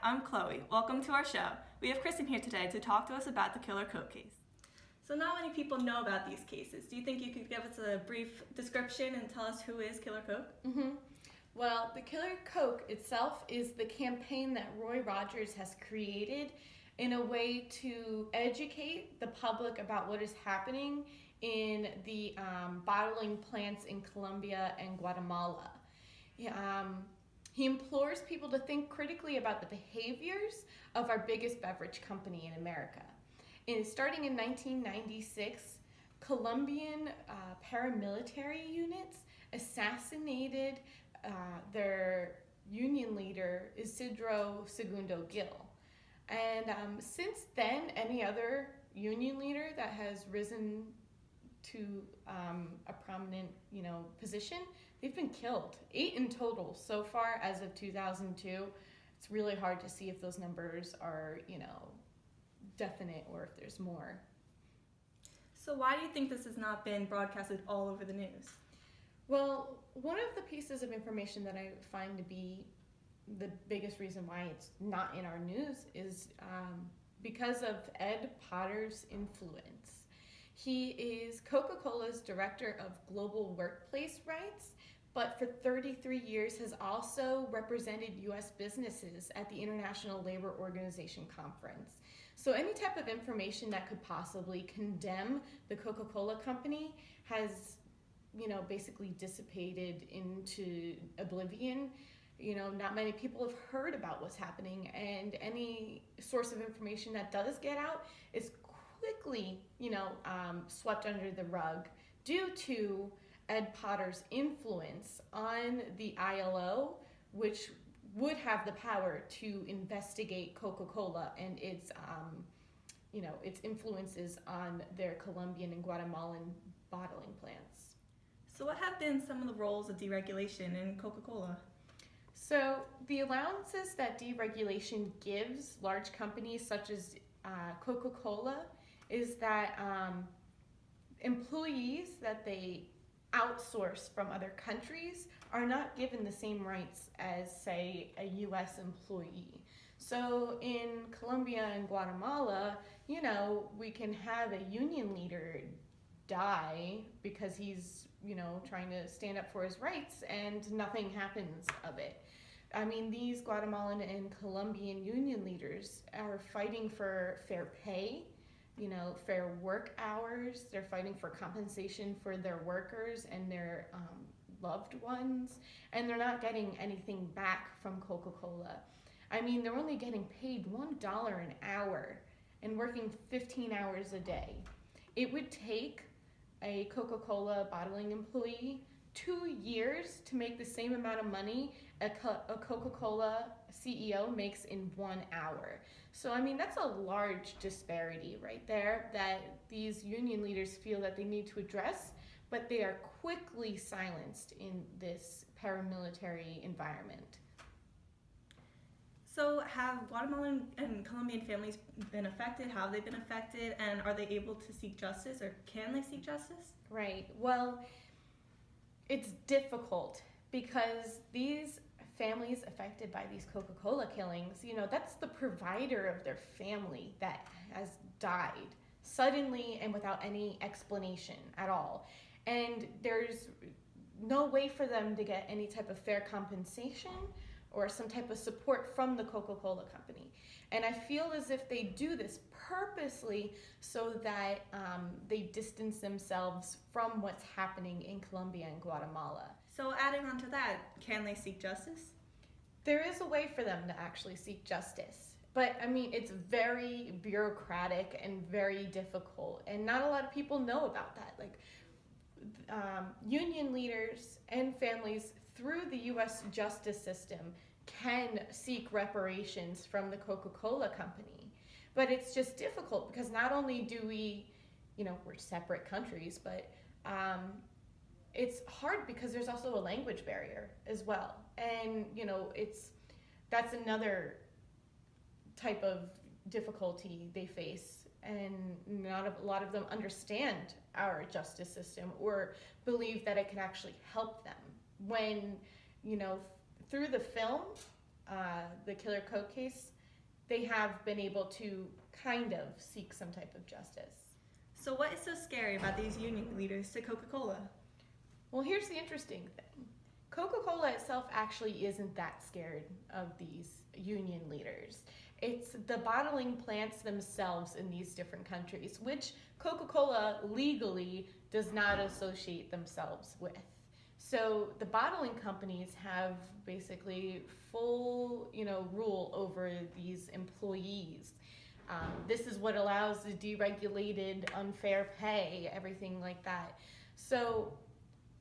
I'm Chloe. Welcome to our show. We have Kristen here today to talk to us about the Killer Coke case. So not many people know about these cases. Do you think you could give us a brief description and tell us who is Killer Coke? Well, the Killer Coke itself is the campaign that Roy Rogers has created in a way to educate the public about what is happening in the bottling plants in Colombia and Guatemala. He implores people to think critically about the behaviors of our biggest beverage company in America. Starting in 1996, Colombian paramilitary units assassinated their union leader, Isidro Segundo Gil. And since then, any other union leader that has risen to a prominent, position, they've been killed. 8 in total so far as of 2002. It's really hard to see if those numbers are, definite or if there's more. So why do you think this has not been broadcasted all over the news? Well, one of the pieces of information that I find to be the biggest reason why it's not in our news is because of Ed Potter's influence. He is Coca-Cola's Director of Global Workplace Rights, but for 33 years has also represented U.S. businesses at the International Labor Organization Conference. So any type of information that could possibly condemn the Coca-Cola company has, basically dissipated into oblivion. Not many people have heard about what's happening, and any source of information that does get out is quickly, swept under the rug due to Ed Potter's influence on the ILO, which would have the power to investigate Coca-Cola and its influences on their Colombian and Guatemalan bottling plants. So what have been some of the roles of deregulation in Coca-Cola? So the allowances that deregulation gives large companies such as Coca-Cola is that employees that they outsource from other countries are not given the same rights as, say, a U.S. employee. So in Colombia and Guatemala, we can have a union leader die because he's, trying to stand up for his rights and nothing happens of it. I mean, these Guatemalan and Colombian union leaders are fighting for fair pay, fair work hours. They're fighting for compensation for their workers and their loved ones, and they're not getting anything back from Coca-Cola. I mean, they're only getting paid $1 an hour and working 15 hours a day. It would take a Coca-Cola bottling employee 2 years to make the same amount of money a Coca-Cola CEO makes in 1 hour. So, I mean, that's a large disparity right there that these union leaders feel that they need to address, but they are quickly silenced in this paramilitary environment. So have Guatemalan and Colombian families been affected? How have they been affected? And are they able to seek justice, or can they seek justice? Right. Well, it's difficult because these families affected by these Coca-Cola killings, that's the provider of their family that has died suddenly and without any explanation at all. And there's no way for them to get any type of fair compensation or some type of support from the Coca-Cola company. And I feel as if they do this purposely so that they distance themselves from what's happening in Colombia and Guatemala. So adding on to that, can they seek justice? There is a way for them to actually seek justice. But, I mean, it's very bureaucratic and very difficult. And not a lot of people know about that. Like, union leaders and families through the U.S. justice system can seek reparations from the Coca-Cola company. But it's just difficult because not only do we, we're separate countries, but it's hard because there's also a language barrier as well. And, that's another type of difficulty they face. And not a lot of them understand our justice system or believe that it can actually help them. When, through the film, the Killer Coke case, they have been able to kind of seek some type of justice. So what is so scary about these union leaders to Coca-Cola? Well, here's the interesting thing. Coca-Cola itself actually isn't that scared of these union leaders. It's the bottling plants themselves in these different countries, which Coca-Cola legally does not associate themselves with. So the bottling companies have basically full, rule over these employees. This is what allows the deregulated, unfair pay, everything like that. So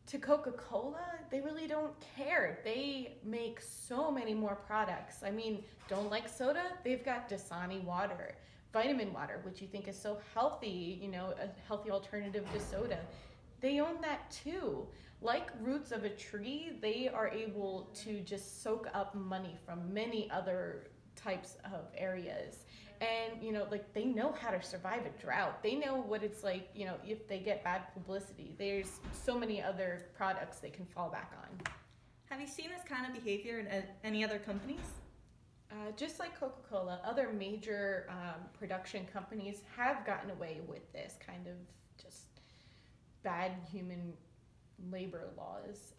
to Coca-Cola, they really don't care. They make so many more products. I mean, don't like soda? They've got Dasani water, vitamin water, which you think is so healthy, a healthy alternative to soda. They own that too. Like roots of a tree, they are able to just soak up money from many other types of areas. And, they know how to survive a drought. They know what it's like, if they get bad publicity. There's so many other products they can fall back on. Have you seen this kind of behavior in any other companies? Just like Coca-Cola, other major production companies have gotten away with this kind of just bad human labor laws,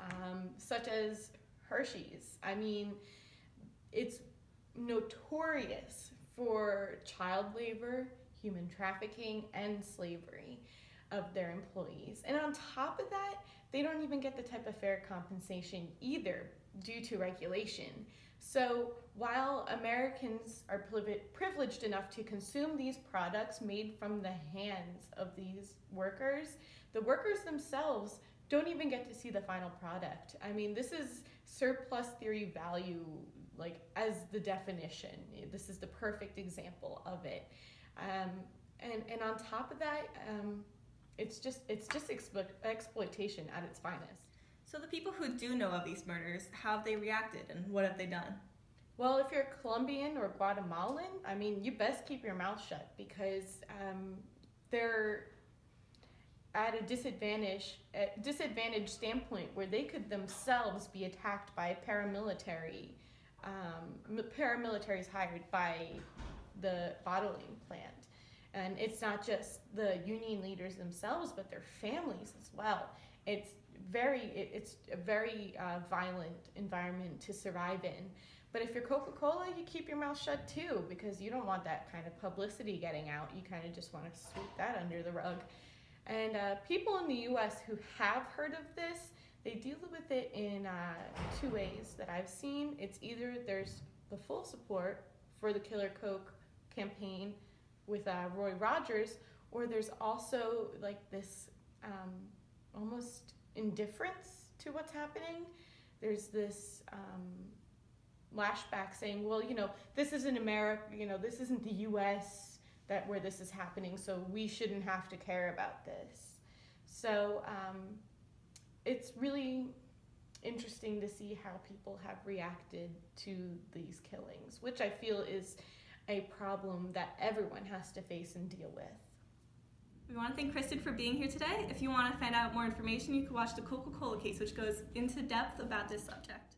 such as Hershey's. I mean, it's notorious for child labor, human trafficking, and slavery of their employees. And on top of that, they don't even get the type of fair compensation either due to regulation. So while Americans are privileged enough to consume these products made from the hands of these workers, the workers themselves don't even get to see the final product. I mean, this is surplus theory value, as the definition. This is the perfect example of it. And on top of that, it's just exploitation at its finest. So the people who do know of these murders, how have they reacted and what have they done? Well, if you're Colombian or Guatemalan, I mean, you best keep your mouth shut because they're at a disadvantaged standpoint where they could themselves be attacked by paramilitaries hired by the bottling plant. And it's not just the union leaders themselves, but their families as well. It's a very violent environment to survive in. But if you're Coca-Cola, you keep your mouth shut too, because you don't want that kind of publicity getting out. You kind of just want to sweep that under the rug. And people in the U.S. who have heard of this, they deal with it in two ways that I've seen. It's either there's the full support for the Killer Coke campaign with Roy Rogers, or there's also this almost indifference to what's happening. There's this lashback saying, well, this isn't America, this isn't the U.S. where this is happening, so we shouldn't have to care about this. So it's really interesting to see how people have reacted to these killings, which I feel is a problem that everyone has to face and deal with. We want to thank Kristen for being here today. If you want to find out more information, you can watch the Coca-Cola case, which goes into depth about this subject.